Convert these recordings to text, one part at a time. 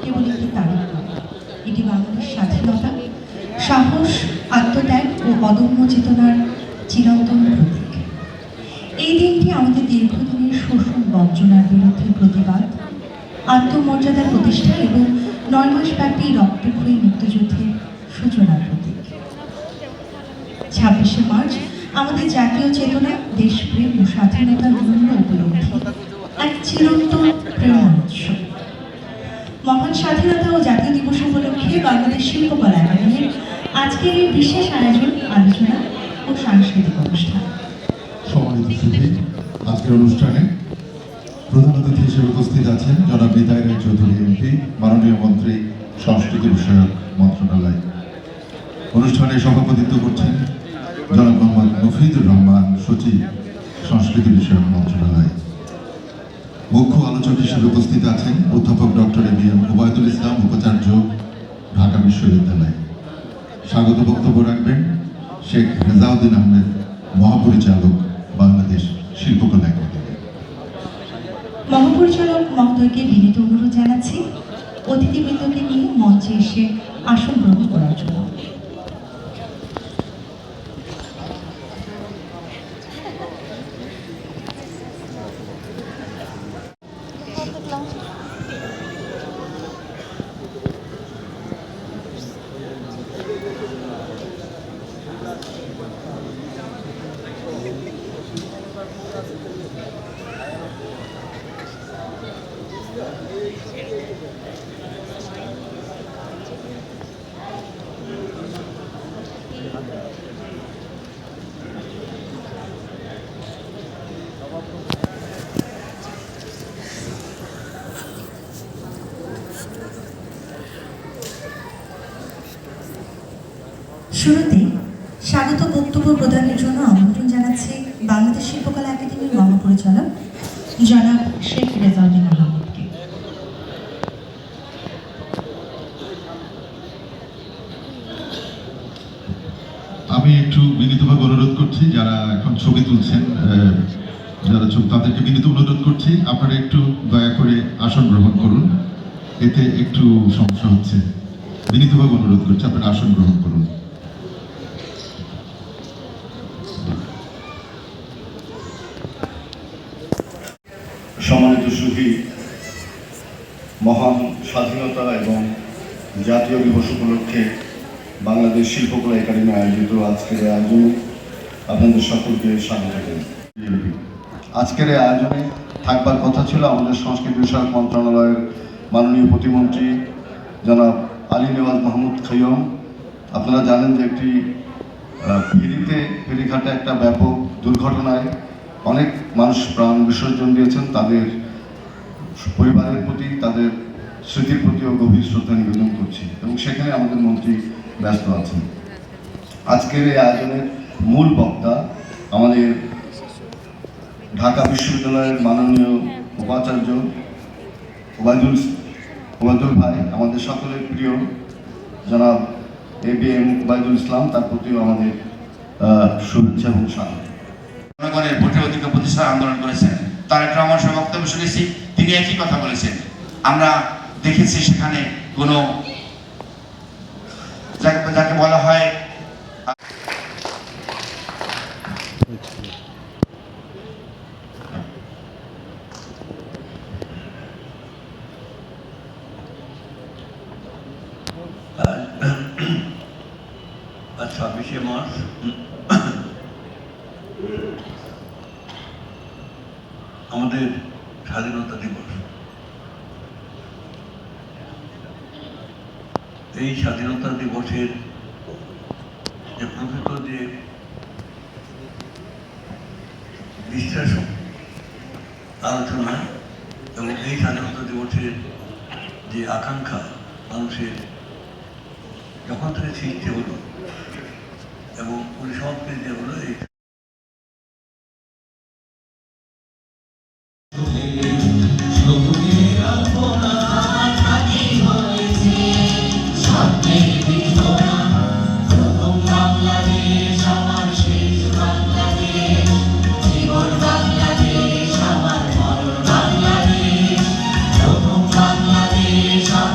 কেবল একটি তারিখ নয়, এটি বাংলাদেশ স্বাধীনতা, সাহস, আত্মত্যাগ ও অদম্য চেতনার চিরন্তন প্রতীক। এই দিনটি আমাদের দীর্ঘদিনের শোষণ বঞ্চনার বিরুদ্ধে প্রতিবাদ, আত্মমর্যাদার প্রতিষ্ঠা এবং 9 মাসব্যাপী রক্তক্ষয়ী মুক্তিযুদ্ধের সূচনার প্রতীক। 26শে মার্চ আমাদের জাতীয় চেতনা, দেশপ্রেম ও স্বাধীনতার মূল্য উপলব্ধি এক চিরন্তন প্রেরণা উৎস। মহান স্বাধীনতা ও জাতীয় দিবস উপলক্ষে বাংলাদেশ শিল্পকলা একাডেমির আজকের এই বিশেষ আয়োজন, আলোচনা ও সাংস্কৃতিক অনুষ্ঠান। সম্মানিত সুধী, আজকের অনুষ্ঠানে প্রধান অতিথি হিসেবে উপস্থিত আছেন জনাব নিতাই রায় চৌধুরী এমপি, মাননীয় মন্ত্রী, সংস্কৃতি বিষয়ক মন্ত্রণালয়। অনুষ্ঠানে সভাপতিত্ব করছেন জনাব মোহাম্মদ মফিদুর রহমান, সচিব, সংস্কৃতি বিষয়ক মন্ত্রণালয়। মুখ্য আলোচক হিসেবে উপস্থিত আছেন অধ্যাপক ডক্টর এবিএম ওবায়দুল ইসলাম, উপাচার্য, ঢাকা বিশ্ববিদ্যালয়। স্বাগত বক্তব্য রাখবেন শেখ রেজাউদ্দিন আহমেদ, মহাপরিচালক, বাংলাদেশ শিল্পকলা একাডেমি। মহাপরিচালক মহোদয়কে বিনীত অনুরোধ জানাচ্ছি অতিথিবৃন্দকে নিয়ে মঞ্চে এসে আসন গ্রহণ করার জন্য। শুরুতে স্বাগত বক্তব্য প্রদানের জন্য আমন্ত্রণ জানাচ্ছি বাংলাদেশ শিল্পকলা একাডেমির মহাপরিচালক জনাব শেখ রেজাউদ্দিন আহমেদকে। আমি একটু বিনীতভাবে অনুরোধ করছি, যারা এখন ছবি তুলছেন, তাদেরকে বিনীত অনুরোধ করছি, আপনারা একটু দয়া করে আসন গ্রহণ করুন। এতে একটু সমস্যা হচ্ছে। বিনীতভাবে অনুরোধ করছি, আপনারা আসন গ্রহণ করুন। সম্মানিত সুধী, মহান স্বাধীনতা এবং জাতীয় দিবস উপলক্ষে বাংলাদেশ শিল্পকলা একাডেমি আয়োজিত আজকের আয়োজনে আপনাদের সকলকে স্বাগত জানাই। আজকের এই আয়োজনে থাকবার কথা ছিল আমাদের সংস্কৃতি বিষয়ক মন্ত্রণালয়ের মাননীয় প্রতিমন্ত্রী জনাব আলী নেওয়াজ মাহমুদ খৈয়ম। আপনারা জানেন যে একটি ফেরিঘাটে একটা ব্যাপক দুর্ঘটনায় অনেক মানুষ প্রাণ বিসর্জন দিয়েছেন। তাদের পরিবারের প্রতি, তাদের স্মৃতির প্রতিও গভীর শ্রদ্ধা নিবেদন করছি এবং সেখানে আমাদের মন্ত্রী ব্যস্ত আছেন। আজকের এই আয়োজনের মূল বক্তা আমাদের ঢাকা বিশ্ববিদ্যালয়ের মাননীয় উপাচার্য ওবায়দুল ভাই, আমাদের সকলের প্রিয় জনাব এবিএম ওবায়দুল ইসলাম, তার প্রতিও আমাদের শুভেচ্ছা এবং স্বাগত। জনগণের ভোটের অধিকার প্রতিষ্ঠার আন্দোলন করেছেন, তার একটা আমার সঙ্গে বক্তব্য শুনেছি, তিনি একই কথা বলেছেন। আমরা দেখেছি সেখানে কোনো যাকে বলা হয় আজ 26শে মার্চ আমাদের স্বাধীনতা দিবস। এই স্বাধীনতা দিবসের যে প্রকৃত যে বিশ্লেষণ, আলোচনা এবং এই স্বাধীনতা দিবসের যে আকাঙ্ক্ষা মানুষের যখন থেকে সৃষ্টি হলো এবং পরিসমাপ্তি যে হলো, এই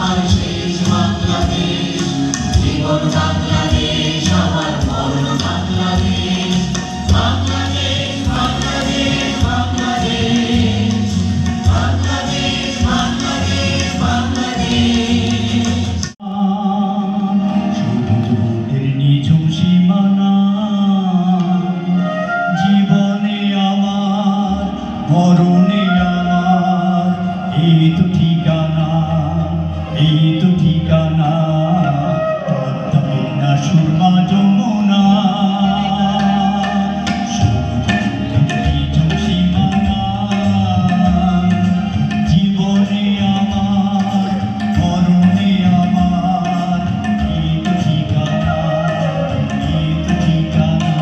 Bangladesh, এই তো ঠিকানা, পদ্মা মেঘনা সুরমা যমুনা, সমুদ্র সীমানা, জীবনে আমার, মরণে আমার, এই তো ঠিকানা, এই তো ঠিকানা।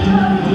Thank you.